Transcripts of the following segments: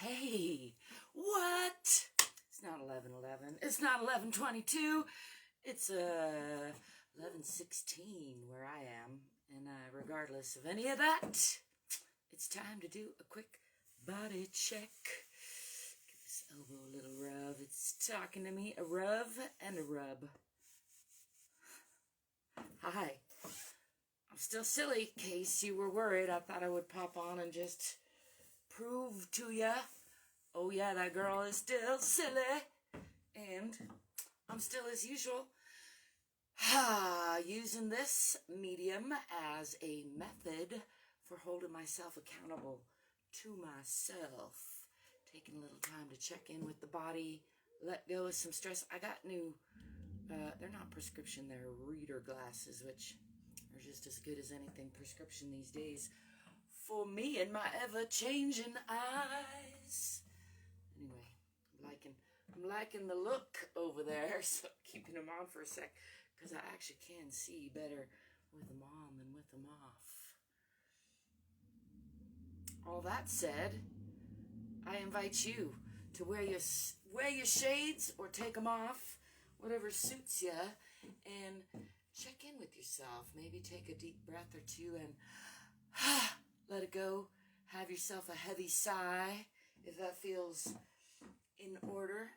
Hey, what? It's not 11:11. It's not 11:22. It's 11:16 where I am. And regardless of any of that, it's time to do a quick body check. Give this elbow a little rub. It's talking to me. A rub and a rub. Hi. I'm still silly, in case you were worried. I thought I would pop on and just prove to ya, oh yeah, that girl is still silly. And I'm still as usual, using this medium as a method for holding myself accountable to myself. Taking a little time to check in with the body, let go of some stress. I got new, they're not prescription, they're reader glasses, which are just as good as anything prescription these days for me and my ever-changing eyes. Anyway, I'm liking the look over there, so keeping them on for a sec, because I actually can see better with them on than with them off. All that said, I invite you to wear your shades or take them off, whatever suits you, and check in with yourself. Maybe take a deep breath or two and let it go. Have yourself a heavy sigh, if that feels in order.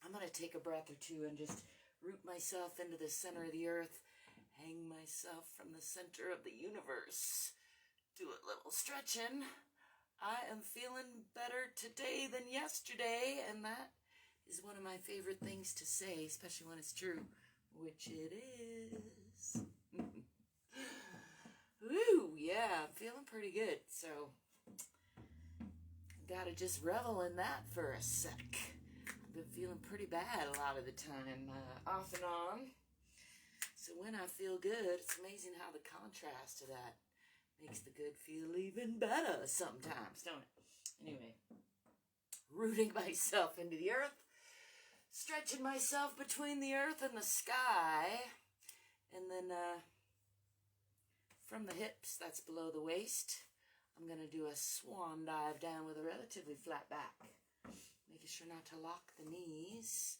I'm going to take a breath or two and just root myself into the center of the earth, hang myself from the center of the universe. Do a little stretching. I am feeling better today than yesterday, and that is one of my favorite things to say, especially when it's true, which it is. Woo, yeah, I'm feeling pretty good, so gotta just revel in that for a sec. I've been feeling pretty bad a lot of the time, off and on. So when I feel good, it's amazing how the contrast to that makes the good feel even better sometimes, don't it? Anyway, rooting myself into the earth, stretching myself between the earth and the sky, and then from the hips, that's below the waist, I'm going to do a swan dive down with a relatively flat back, making sure not to lock the knees.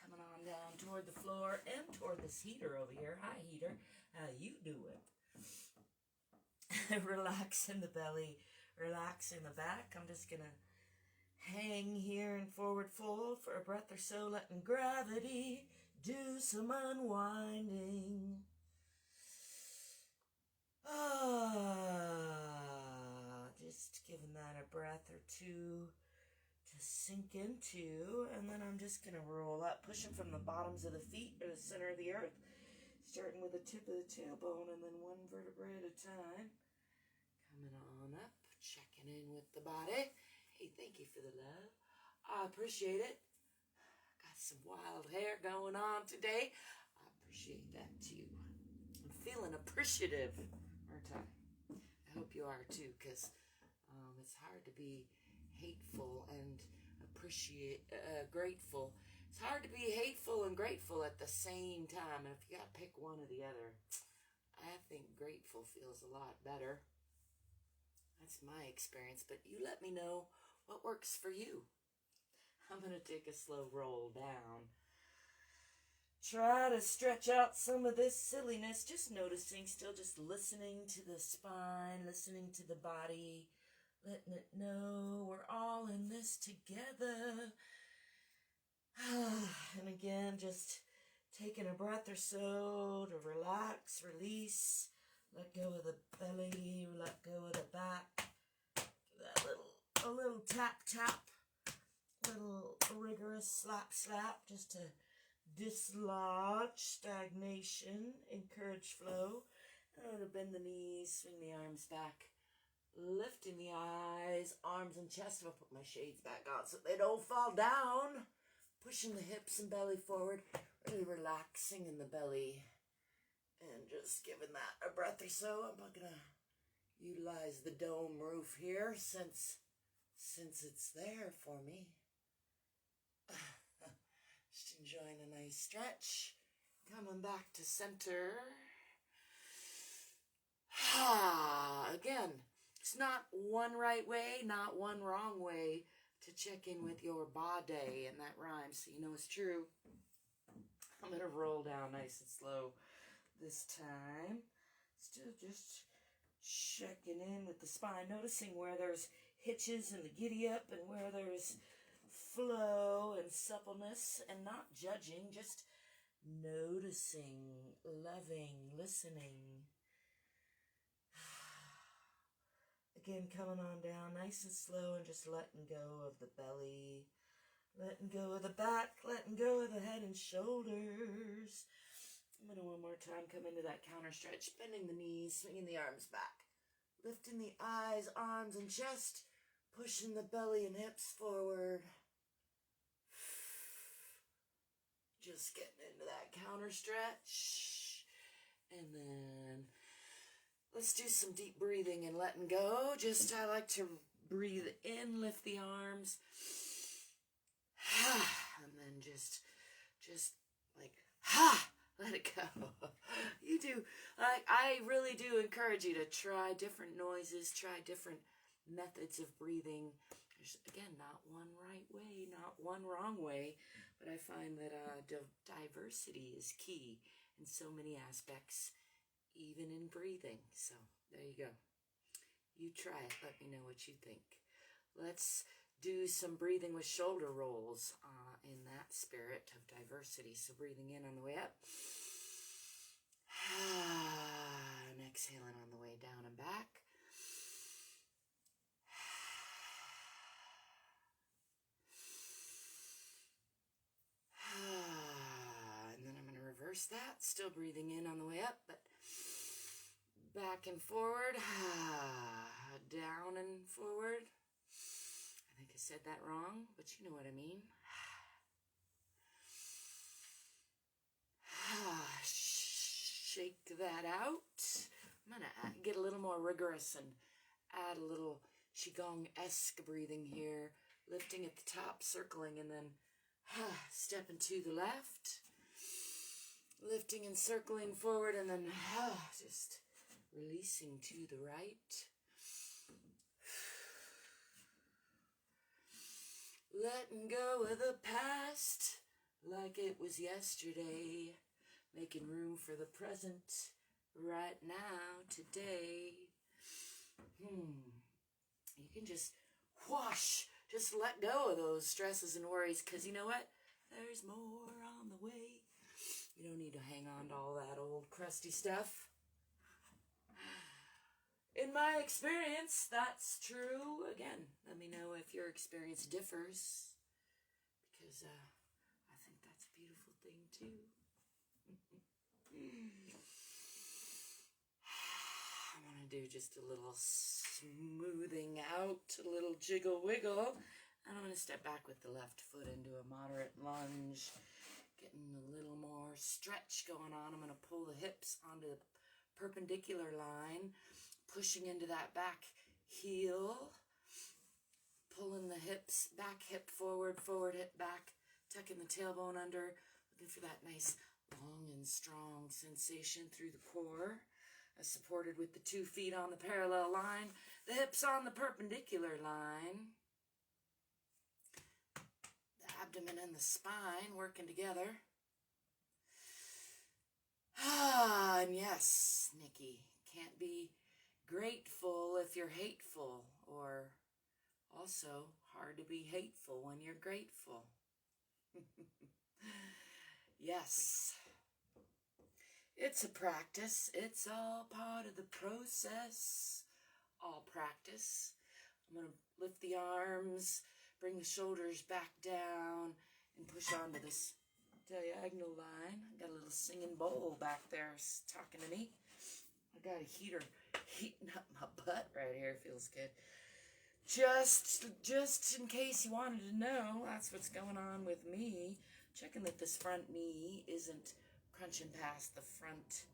Coming on down toward the floor and toward this heater over here. Hi, heater. How you doing? Relax in the belly, relax in the back. I'm just going to hang here in forward fold for a breath or so, letting gravity do some unwinding. Just giving that a breath or two to sink into, and then I'm just going to roll up, pushing from the bottoms of the feet to the center of the earth, starting with the tip of the tailbone and then one vertebrae at a time. Coming on up, checking in with the body. Hey, thank you for the love. I appreciate it. Got some wild hair going on today. I appreciate that too. I'm feeling appreciative, aren't I? I hope you are too, because it's hard to be hateful and grateful. It's hard to be hateful and grateful at the same time. And if you got to pick one or the other, I think grateful feels a lot better. That's my experience, but you let me know what works for you. I'm going to take a slow roll down. Try to stretch out some of this silliness, just noticing, still just listening to the spine, listening to the body, letting it know we're all in this together. And again, just taking a breath or so to relax, release, let go of the belly, let go of the back. Give that a little tap, little rigorous slap, just to dislodge stagnation, encourage flow. And I'm going to bend the knees, swing the arms back, lifting the eyes, arms and chest. I'm going to put my shades back on so they don't fall down. Pushing the hips and belly forward, really relaxing in the belly. And just giving that a breath or so. I'm not going to utilize the dome roof here since it's there for me. Just enjoying a nice stretch. Coming back to center. Again, It's not one right way, not one wrong way to check in with your body, and that rhymes, so you know it's true. I'm going to roll down nice and slow this time. Still just checking in with the spine, noticing where there's hitches in the giddy up and where there's flow and suppleness, and not judging, just noticing, loving, listening. Again, coming on down nice and slow and just letting go of the belly, letting go of the back, letting go of the head and shoulders. I'm going to one more time come into that counter stretch, bending the knees, swinging the arms back, lifting the eyes, arms, and chest, pushing the belly and hips forward. Just getting into that counter stretch. And then let's do some deep breathing and letting go. I like to breathe in, lift the arms. And then just like, let it go. You do. I really do encourage you to try different noises, try different methods of breathing. There's, again, not one right way, not one wrong way, but I find that diversity is key in so many aspects, even in breathing. So there you go. You try it. Let me know what you think. Let's do some breathing with shoulder rolls in that spirit of diversity. So breathing in on the way up. And exhaling on the way down and back. And then I'm going to reverse that. Still breathing in on the way up, but back and forward. Down and forward. I think I said that wrong, but you know what I mean. Shake that out. I'm going to get a little more rigorous and add a little Qigong-esque breathing here. Lifting at the top, circling, and then stepping to the left. Lifting and circling forward, and then just releasing to the right. Letting go of the past like it was yesterday. Making room for the present right now, today. You can just whoosh, just let go of those stresses and worries, because you know what? There's more on the way. You don't need to hang on to all that old crusty stuff. In my experience, that's true. Again, let me know if your experience differs, because I think that's a beautiful thing too. I want to do just a little smoothing out, a little jiggle wiggle. And I'm going to step back with the left foot into a moderate lunge, getting a little more stretch going on. I'm going to pull the hips onto the perpendicular line, pushing into that back heel, pulling the hips, back hip forward, forward hip back, tucking the tailbone under, looking for that nice long and strong sensation through the core, supported with the 2 feet on the parallel line, the hips on the perpendicular line, the abdomen and the spine working together. And yes, Nikki, can't be grateful if you're hateful, or also hard to be hateful when you're grateful. Yes. It's a practice. It's all part of the process. All practice. I'm going to lift the arms, bring the shoulders back down, and push onto this diagonal line. I got a little singing bowl back there talking to me. I got a heater heating up my butt right here. Feels good. Just in case you wanted to know, that's what's going on with me. Checking that this front knee isn't crunching past the front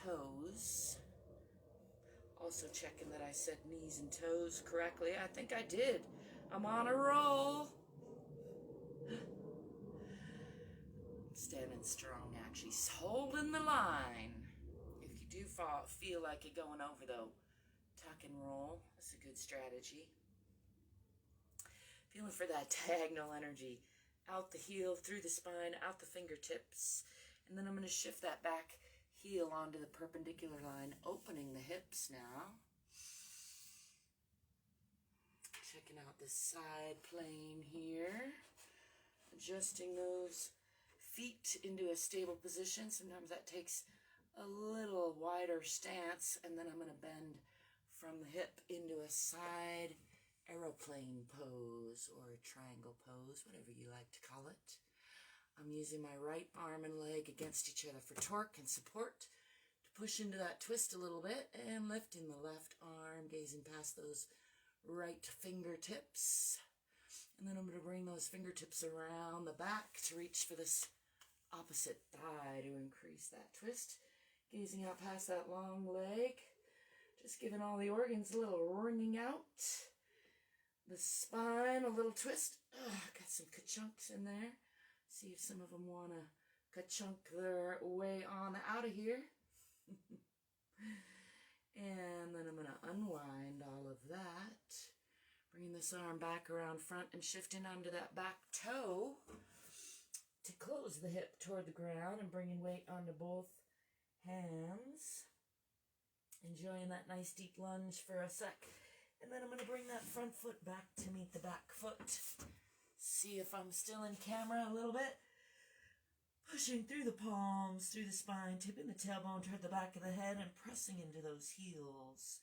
toes. Also checking that I said knees and toes correctly. I think I did. I'm on a roll. Standing strong, actually. Holding the line. If you do feel like you're going over, though, tuck and roll. That's a good strategy. Feeling for that diagonal energy. Out the heel, through the spine, out the fingertips. And then I'm going to shift that back heel onto the perpendicular line, opening the hips now. Checking out the side plane here. Adjusting those feet into a stable position. Sometimes that takes a little wider stance, and then I'm going to bend from the hip into a side aeroplane pose or a triangle pose, whatever you like to call it. I'm using my right arm and leg against each other for torque and support to push into that twist a little bit, and lifting the left arm, gazing past those right fingertips. And then I'm going to bring those fingertips around the back to reach for this opposite thigh to increase that twist. Gazing out past that long leg, just giving all the organs a little wringing out. The spine, a little twist. Got some ka-chunks in there. See if some of them want to ka-chunk their way on out of here. And then I'm going to unwind all of that. Bringing this arm back around front and shifting onto that back toe to close the hip toward the ground and bringing weight onto both hands. Enjoying that nice deep lunge for a sec. And then I'm going to bring that front foot back to meet the back foot. See if I'm still in camera a little bit. Pushing through the palms, through the spine, tipping the tailbone toward the back of the head and pressing into those heels.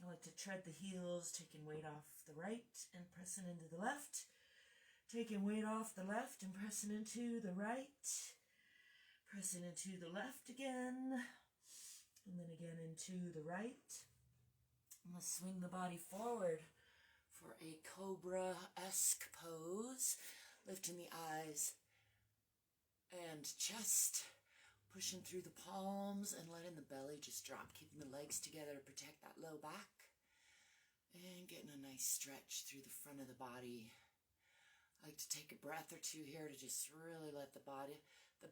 I like to tread the heels, taking weight off the right and pressing into the left. Taking weight off the left and pressing into the right. Pressing into the left again. And then again into the right. I'm going to swing the body forward for a cobra-esque pose. Lifting the eyes and chest. Pushing through the palms and letting the belly just drop. Keeping the legs together to protect that low back. And getting a nice stretch through the front of the body. I like to take a breath or two here to just really let the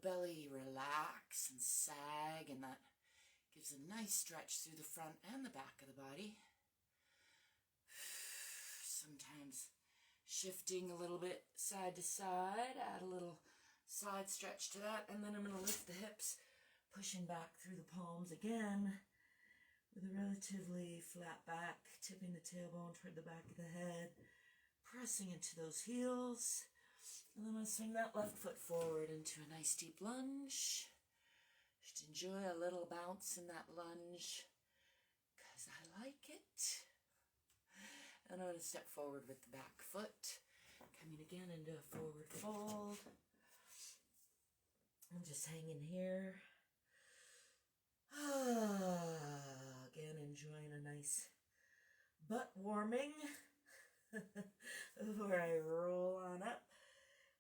belly relax and sag, and that gives a nice stretch through the front and the back of the body. Sometimes shifting a little bit side to side, add a little side stretch to that, and then I'm going to lift the hips, pushing back through the palms again with a relatively flat back, tipping the tailbone toward the back of the head, pressing into those heels, and then I'm going to swing that left foot forward into a nice deep lunge. Just enjoy a little bounce in that lunge, because I like it. And I'm going to step forward with the back foot, coming again into a forward fold. I'm just hanging here. Again, enjoying a nice butt warming before I roll on up.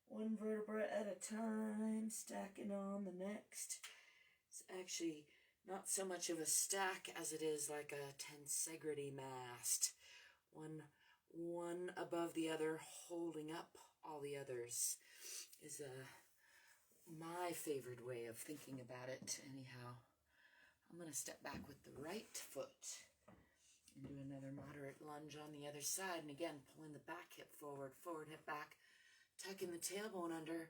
One vertebra at a time, stacking on the next. It's actually not so much of a stack as it is like a tensegrity mast. One above the other, holding up all the others is my favorite way of thinking about it. Anyhow, I'm going to step back with the right foot and do another moderate lunge on the other side. And again, pulling the back hip forward, forward hip back, tucking the tailbone under,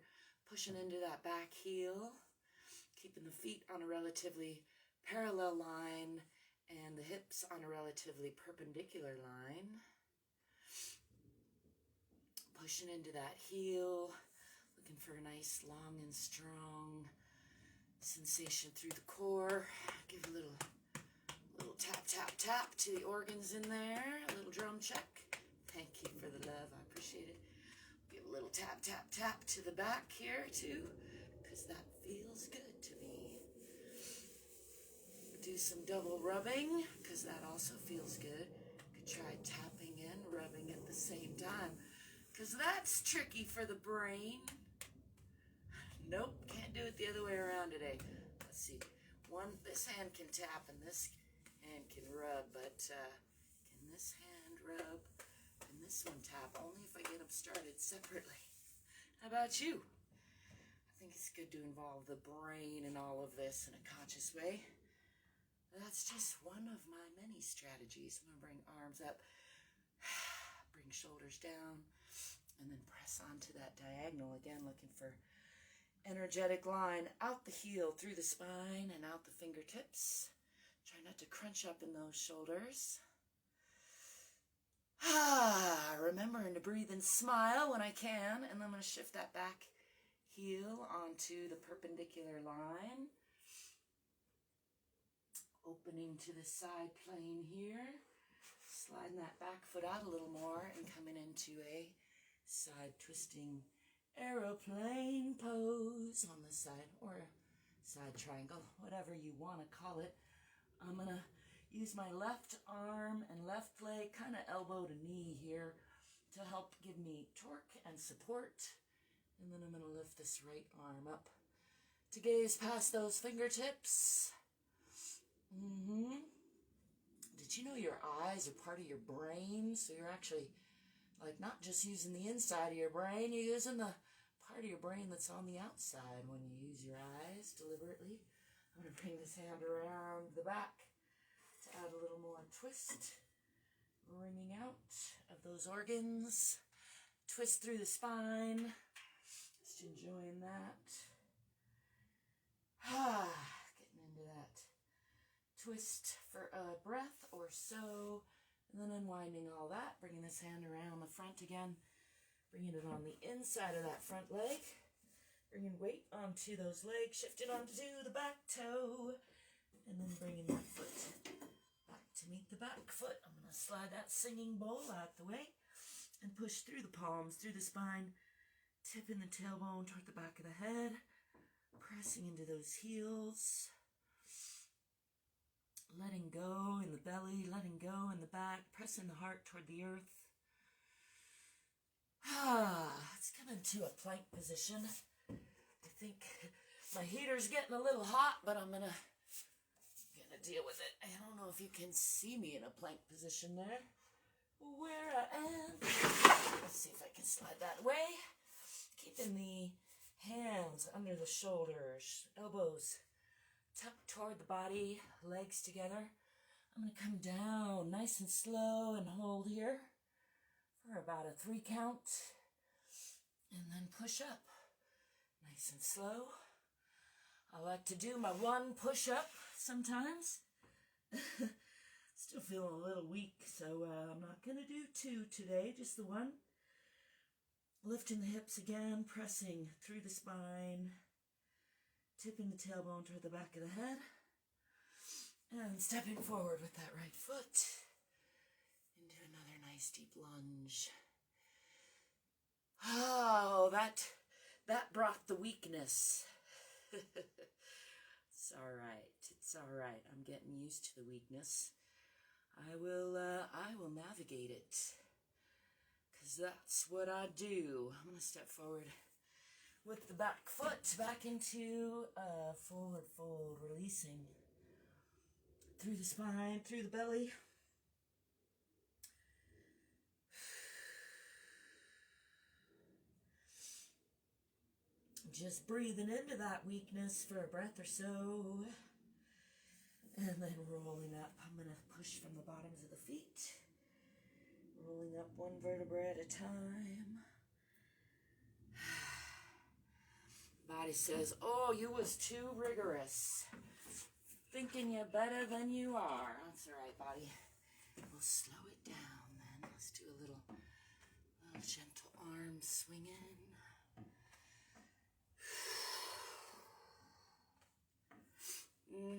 pushing into that back heel, keeping the feet on a relatively parallel line and the hips on a relatively perpendicular line. Pushing into that heel, looking for a nice long and strong sensation through the core. Give a little tap, tap, tap to the organs in there. A little drum check. Thank you for the love. I appreciate it. Give a little tap, tap, tap to the back here too, because that feels good to me. Do some double rubbing, because that also feels good. Could try tapping and rubbing at the same time, because that's tricky for the brain. Nope, can't do it the other way around today. Let's see. This hand can tap and this hand can rub, but can this hand rub and this one tap? Only if I get them started separately. How about you? I think it's good to involve the brain in all of this in a conscious way. That's just one of my many strategies. I'm going to bring arms up, bring shoulders down, and then press onto that diagonal again, looking for energetic line out the heel, through the spine, and out the fingertips. Try not to crunch up in those shoulders. Remembering to breathe and smile when I can, and then I'm going to shift that back heel onto the perpendicular line. Opening to the side plane here, sliding that back foot out a little more and coming into a side twisting aeroplane pose on the side, or side triangle, whatever you want to call it. I'm going to use my left arm and left leg, kind of elbow to knee here, to help give me torque and support. And then I'm going to lift this right arm up to gaze past those fingertips. Did you know your eyes are part of your brain? So you're actually like not just using the inside of your brain, you're using the part of your brain that's on the outside when you use your eyes deliberately. I'm going to bring this hand around the back to add a little more twist, wringing out of those organs. Twist through the spine. Just enjoying that. Getting into that twist for a breath or so, and then unwinding all that, bringing this hand around the front again, bringing it on the inside of that front leg, bringing weight onto those legs, shifting onto the back toe, and then bringing that foot back to meet the back foot. I'm going to slide that singing bowl out the way and push through the palms, through the spine, tipping the tailbone toward the back of the head, pressing into those heels. Letting go in the belly, letting go in the back, pressing the heart toward the earth. Let's come into a plank position. I think my heater's getting a little hot, but I'm gonna deal with it. I don't know if you can see me in a plank position there. Where I am. Let's see if I can slide that away. Keeping the hands under the shoulders, elbows tucked toward the body, legs together. I'm going to come down nice and slow and hold here for about a 3 count. And then push up nice and slow. I like to do my 1 push-up sometimes. Still feeling a little weak, so I'm not going to do 2 today, just the 1. Lifting the hips again, pressing through the spine. Tipping the tailbone toward the back of the head, and stepping forward with that right foot into another nice deep lunge. Oh, that brought the weakness. It's all right. I'm getting used to the weakness. I will navigate it, because that's what I do. I'm going to step forward with the back foot back into a forward fold, releasing through the spine, through the belly. Just breathing into that weakness for a breath or so. And then rolling up. I'm going to push from the bottoms of the feet. Rolling up 1 vertebra at a time. Body says, oh, you was too rigorous. Thinking you're better than you are. That's all right, body. We'll slow it down then. Let's do a little gentle arm swinging. I'm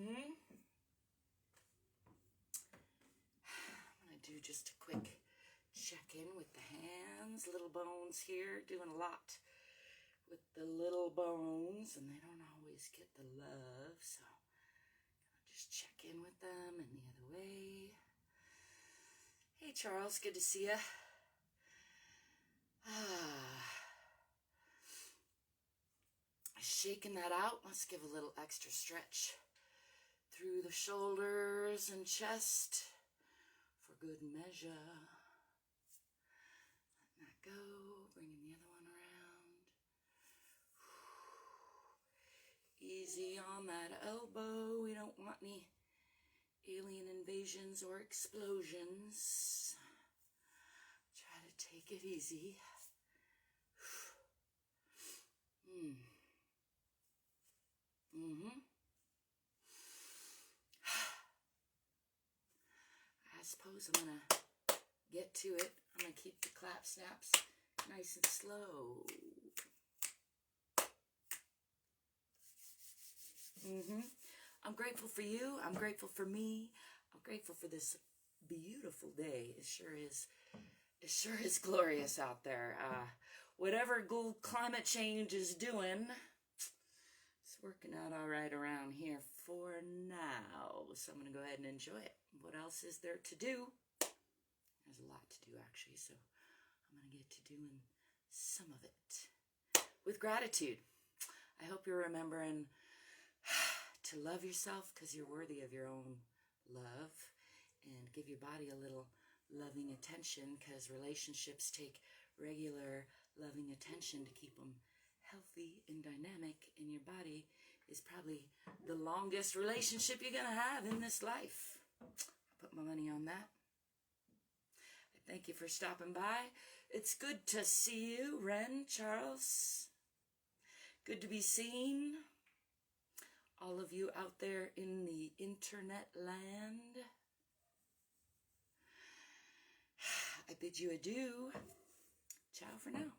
going to do just a quick check-in with the hands. Little bones here, doing a lot with the little bones, and they don't always get the love, so I'll just check in with them and the other way. Hey Charles, good to see you. Shaking that out. Let's give a little extra stretch through the shoulders and chest for good measure. Letting that go, bringing the other one around. Easy on that elbow. We don't want any alien invasions or explosions. Try to take it easy. I suppose I'm going to get to it. I'm going to keep the clap snaps nice and slow. I'm grateful for you. I'm grateful for me. I'm grateful for this beautiful day. It sure is glorious out there. Whatever climate change is doing, it's working out all right around here for now. So I'm going to go ahead and enjoy it. What else is there to do? There's a lot to do, actually, so I'm going to get to doing some of it with gratitude. I hope you're remembering to love yourself because you're worthy of your own love, and give your body a little loving attention because relationships take regular loving attention to keep them healthy and dynamic, and your body is probably the longest relationship you're going to have in this life. I put my money on that. Thank you for stopping by. It's good to see you, Ren, Charles. Good to be seen. All of you out there in the internet land. I bid you adieu. Ciao for now.